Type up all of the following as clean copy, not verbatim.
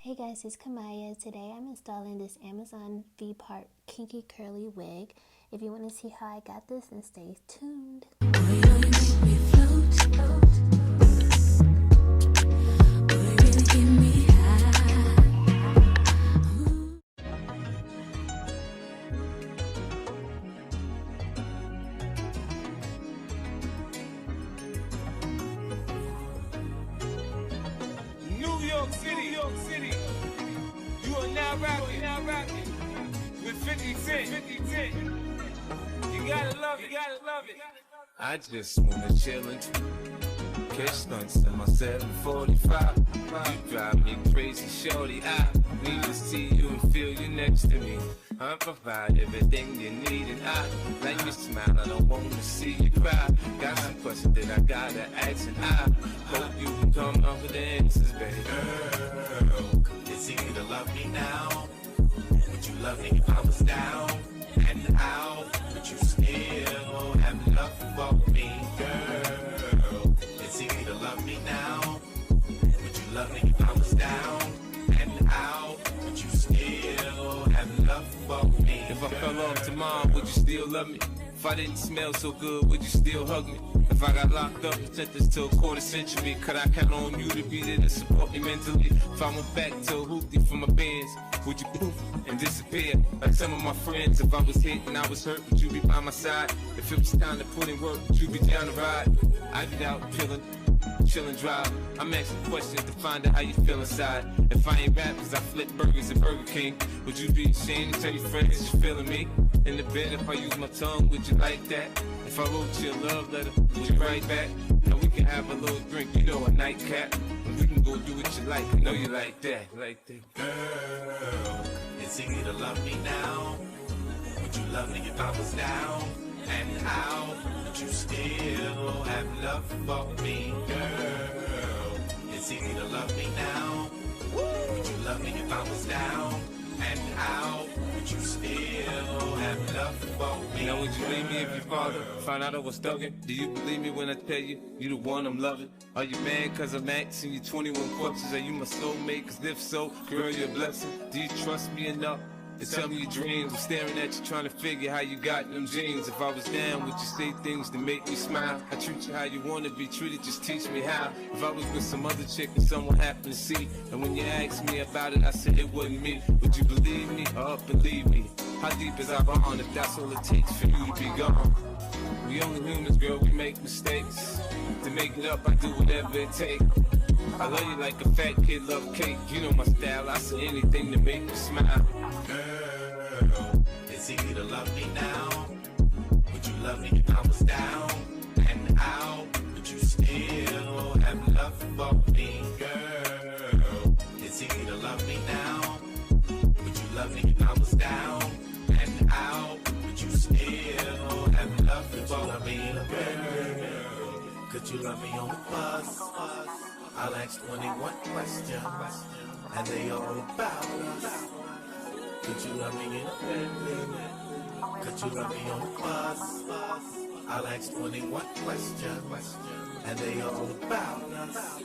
Hey guys, it's Kamaya. Today I'm installing this Amazon V-Part Kinky Curly wig. If you want to see how I got this, then stay tuned. New York City. You are now rocking with 50 Cent. You gotta love it. I just wanna chill and catch stunts in my 745. You drive me crazy, shorty. I need to see you and feel you next to me. I provide everything you need, and I like you smile. I don't want to see you cry. Got some questions that I gotta ask, and I hope you can come up with the answers, baby. Girl, it's easy to love me now. Would you love me if I was down and out? Would you still have love for me, girl? It's easy to love me now. Would you love me if I was down and out? Would you still have love for me? If I fell off tomorrow, would you still love me? If I didn't smell so good, would you still hug me? If I got locked up and sentenced to a quarter century, could I count on you to be there to support me mentally? If I went back to a hoopty for my bands, would you poof and disappear like some of my friends? If I was hit and I was hurt, would you be by my side? If it was time to put in work, would you be down to ride? I'd be out chillin' drive. I'm asking questions to find out how you feel inside. If I ain't rap, cause I flip burgers at Burger King, would you be ashamed to tell your friends that you're feeling me? In the bed, if I use my tongue, would you like that? If I wrote you a love letter, would you write back? And we can have a little drink, you know, a nightcap. And we can go do what you like, I know you like that. Girl, it's easy to love me now. Would you love me if I was down and out? Would you still have love for me, girl? It's easy to love me now. Would you love me if I was down and out? Would you still have love for me? Now would you leave me if your father found out I was thugging? Do you believe me when I tell you, you the one I'm loving? Are you mad cause I'm asking you 21 questions? Are you my soulmate? Cause if so, girl, you're a blessing. Do you trust me enough to tell me your dreams? I'm staring at you trying to figure how you got them jeans. If I was down, would you say things to make me smile? I treat you how you want to be treated, just teach me how. If I was with some other chick and someone happened to see, and when you asked me about it, I said it wasn't me, would you believe me or up and leave me? How deep is our bond if that's all it takes for you to be gone? We only humans, girl, we make mistakes. To make it up, I do whatever it takes. I love you like a fat kid love cake. You know my style, I say anything to make you smile. Girl, it's easy to love me now. Would you love me if I was down and out? Would you still have love for me, girl? It's easy to love me now. Would you love me if I was down and out? Would you still have love for me, girl? Could you love me on the bus? I'll ask 21 questions, and they all about us. Could you love me in a Bentley? Could you love me on the bus? I'll ask 21 questions, and they all about us.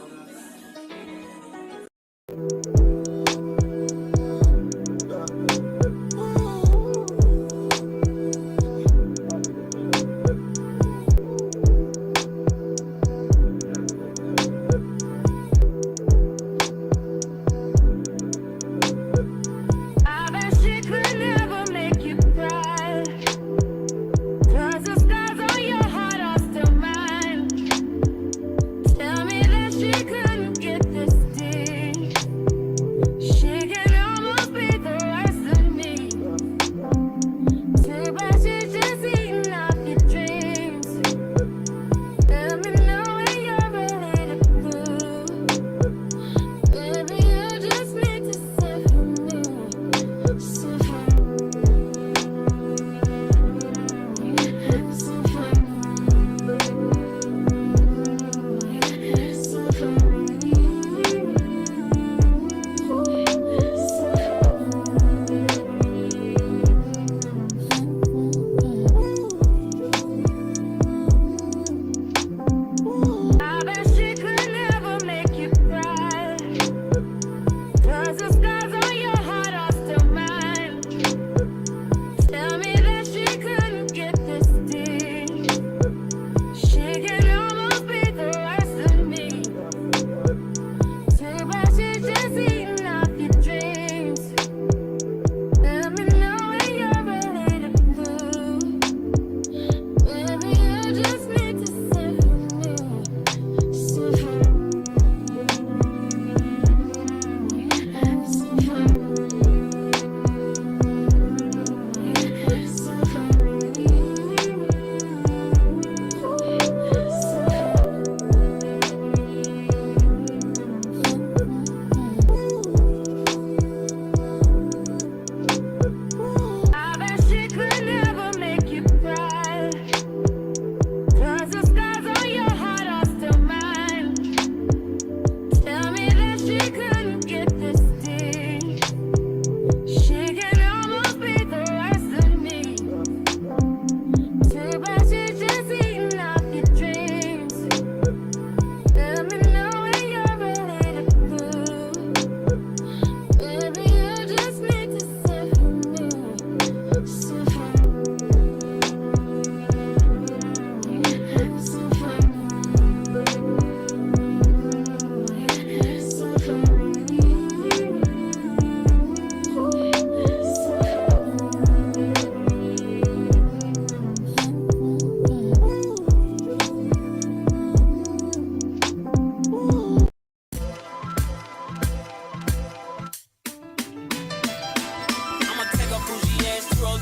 She could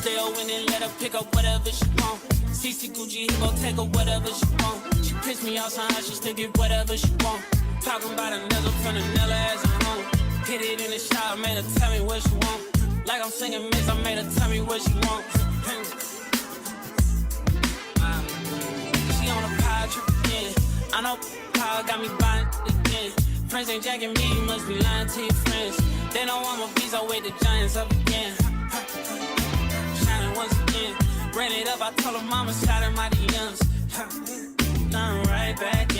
stay over and let her pick up whatever she want. CC Gucci, he gon' take her whatever she want. She piss me off somehow, she still get whatever she want. Talking about a nigga from the Nella as a home. Hit it in the shower, made her tell me what she want. Like I'm singing Miss, I made her tell me what she want. She on a power trip again. I know power got me buying again. Friends ain't jacking me, you must be lying to your friends. They know I'm a beast, I wake the giants up again. Shining once again. Ran it up, I told her mama, shot in my DMs. Now I'm right back